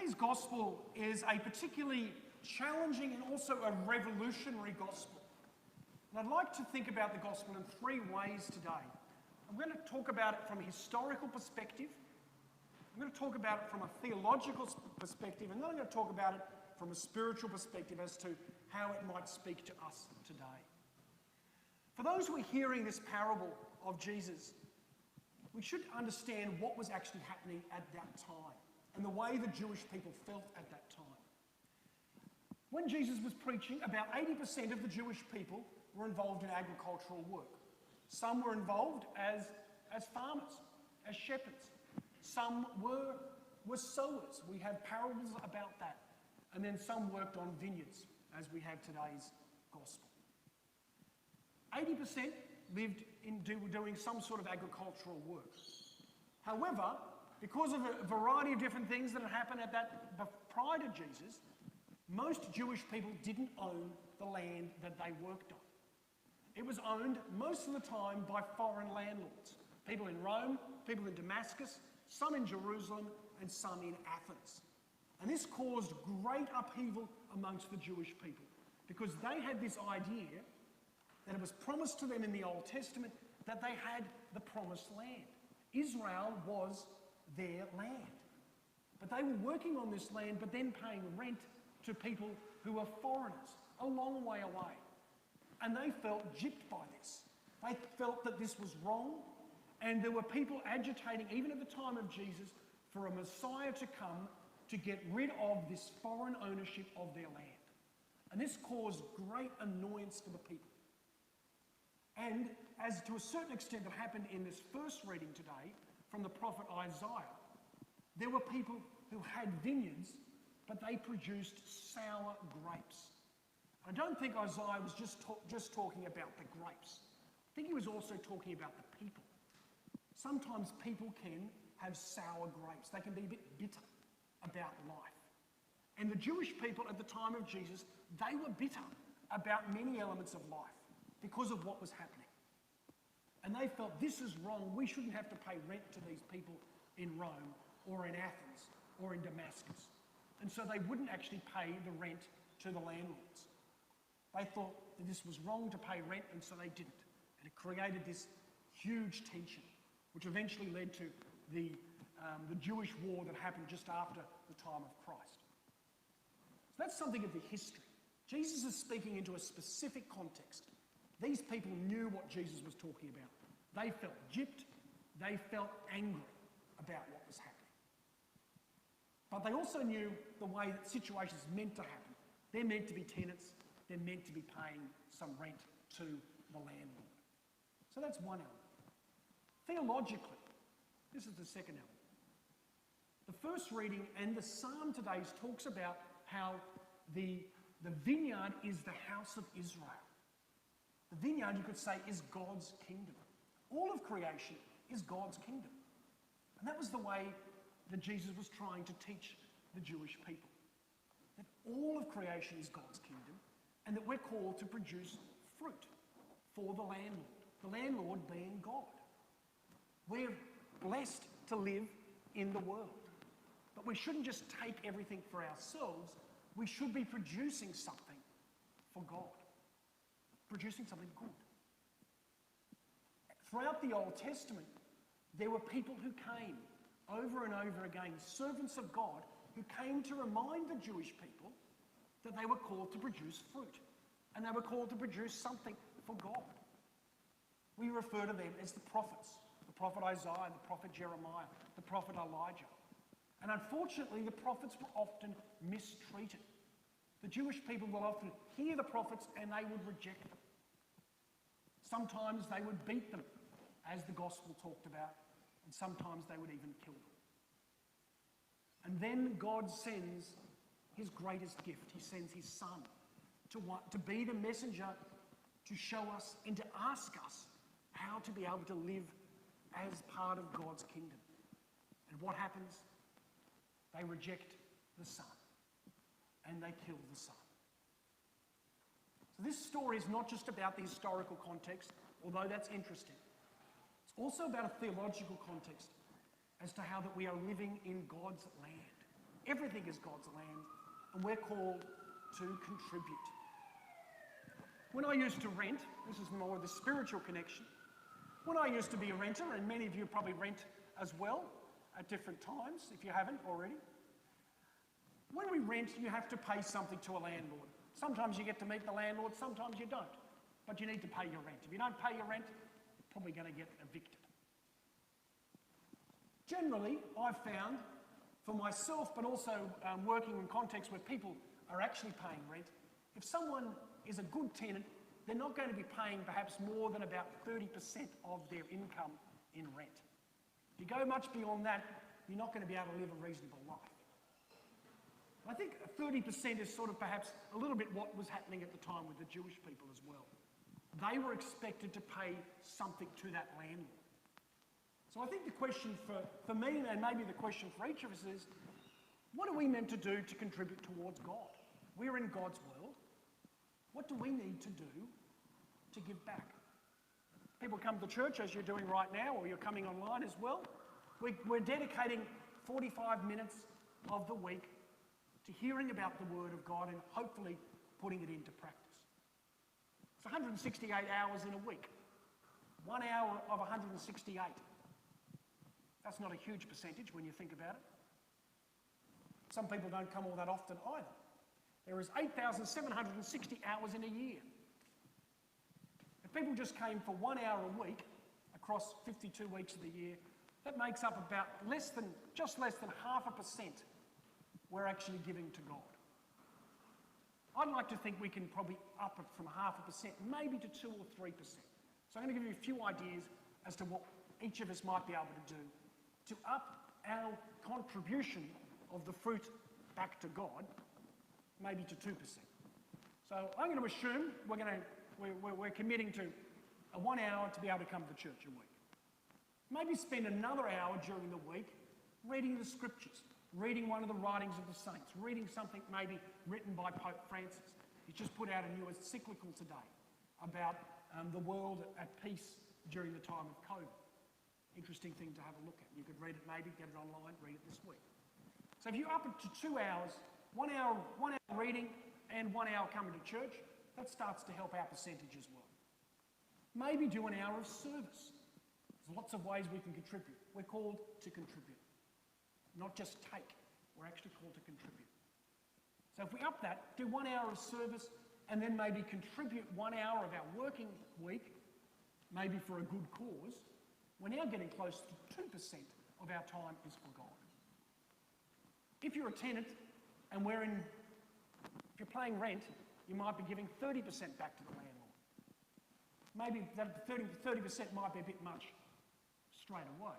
Today's gospel is a particularly challenging and also a revolutionary gospel. And I'd like to think about the gospel in three ways today. I'm going to talk about it from a historical perspective, I'm going to talk about it from a theological perspective, and then I'm going to talk about it from a spiritual perspective as to how it might speak to us today. For those who are hearing this parable of Jesus, we should understand what was actually happening at that time and the way the Jewish people felt at that time. When Jesus was preaching, about 80% of the Jewish people were involved in agricultural work. Some were involved as farmers, as shepherds. Some were sowers. We have parables about that. And then some worked on vineyards, as we have today's gospel. 80% lived in doing some sort of agricultural work. However, because of a variety of different things that had happened prior to Jesus, most Jewish people didn't own the land that they worked on. It was owned most of the time by foreign landlords. People in Rome, people in Damascus, some in Jerusalem, and some in Athens. And this caused great upheaval amongst the Jewish people because they had this idea that it was promised to them in the Old Testament that they had the promised land. Israel was their land. But they were working on this land, but then paying rent to people who were foreigners, a long way away. And they felt gypped by this. They felt that this was wrong, and there were people agitating, even at the time of Jesus, for a Messiah to come to get rid of this foreign ownership of their land. And this caused great annoyance for the people. And as to a certain extent that happened in this first reading today from the prophet Isaiah, there were people who had vineyards, but they produced sour grapes. I don't think Isaiah was just talking about the grapes. I think he was also talking about the people. Sometimes people can have sour grapes. They can be a bit bitter about life. And the Jewish people at the time of Jesus, they were bitter about many elements of life because of what was happening. And they felt this is wrong. We shouldn't have to pay rent to these people in Rome or in Athens or in Damascus. And so they wouldn't actually pay the rent to the landlords. They thought that this was wrong to pay rent, and so they didn't. And it created this huge tension, which eventually led to the Jewish war that happened just after the time of Christ. So that's something of the history. Jesus is speaking into a specific context. These people knew what Jesus was talking about. They felt gypped. They felt angry about what was happening. But they also knew the way that situations meant to happen. They're meant to be tenants. They're meant to be paying some rent to the landlord. So that's one element. Theologically, this is the second element. The first reading and the psalm today talks about how the vineyard is the house of Israel. The vineyard, you could say, is God's kingdom. All of creation is God's kingdom. And that was the way that Jesus was trying to teach the Jewish people. That all of creation is God's kingdom, and that we're called to produce fruit for the landlord being God. We're blessed to live in the world. But we shouldn't just take everything for ourselves. We should be producing something for God. Producing something good. Throughout the Old Testament, there were people who came over and over again, servants of God, who came to remind the Jewish people that they were called to produce fruit. And they were called to produce something for God. We refer to them as the prophets. The prophet Isaiah, the prophet Jeremiah, the prophet Elijah. And unfortunately, the prophets were often mistreated. The Jewish people will often hear the prophets and they would reject them. Sometimes they would beat them, as the gospel talked about, and sometimes they would even kill them. And then God sends his greatest gift. He sends his son to be the messenger to show us and to ask us how to be able to live as part of God's kingdom. And what happens? They reject the son and they kill the son. So this story is not just about the historical context, although that's interesting. It's also about a theological context as to how that we are living in God's land. Everything is God's land, and we're called to contribute. When I used to rent, this is more the spiritual connection. When I used to be a renter, and many of you probably rent as well at different times, if you haven't already. When we rent, you have to pay something to a landlord. Sometimes you get to meet the landlord, sometimes you don't. But you need to pay your rent. If you don't pay your rent, you're probably going to get evicted. Generally, I've found, for myself, but also working in contexts where people are actually paying rent, if someone is a good tenant, they're not going to be paying perhaps more than about 30% of their income in rent. If you go much beyond that, you're not going to be able to live a reasonable life. I think 30% is sort of perhaps a little bit what was happening at the time with the Jewish people as well. They were expected to pay something to that landlord. So I think the question for me, and maybe the question for each of us is, what are we meant to do to contribute towards God? We're in God's world. What do we need to do to give back? People come to church, as you're doing right now, or you're coming online as well. We're dedicating 45 minutes of the week to hearing about the Word of God and hopefully putting it into practice. It's 168 hours in a week. 1 hour of 168. That's not a huge percentage when you think about it. Some people don't come all that often either. There is 8,760 hours in a year. If people just came for 1 hour a week across 52 weeks of the year, that makes up about just less than 0.5% we're actually giving to God. I'd like to think we can probably up it from 0.5%, maybe to 2 or 3%. So I'm going to give you a few ideas as to what each of us might be able to do to up our contribution of the fruit back to God, maybe to 2%. So I'm going to assume we're committing to a 1 hour to be able to come to church a week. Maybe spend another hour during the week reading the scriptures, reading one of the writings of the saints, reading something maybe written by Pope Francis. He's just put out a new encyclical today about the world at peace during the time of COVID. Interesting thing to have a look at. You could read it maybe, get it online, read it this week. So if you up it to 2 hours, 1 hour reading and 1 hour coming to church, that starts to help our percentage as well. Maybe do an hour of service. There's lots of ways we can contribute. We're called to contribute, not just take. We're actually called to contribute. So if we up that, do 1 hour of service and then maybe contribute 1 hour of our working week, maybe for a good cause, we're now getting close to 2% of our time is for God. If you're a tenant and if you're paying rent, you might be giving 30% back to the landlord. Maybe that 30% might be a bit much straight away.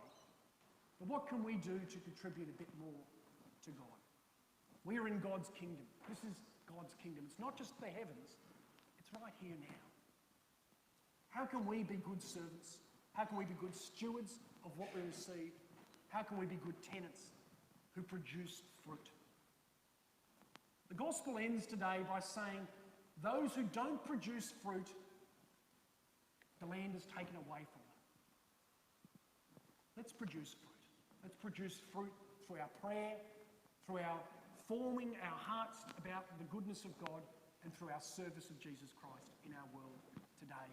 But what can we do to contribute a bit more to God? We are in God's kingdom. This is God's kingdom. It's not just the heavens. It's right here now. How can we be good servants? How can we be good stewards of what we receive? How can we be good tenants who produce fruit? The gospel ends today by saying, those who don't produce fruit, the land is taken away from them. Let's produce fruit. Let's produce fruit through our prayer, through our forming our hearts about the goodness of God, and through our service of Jesus Christ in our world today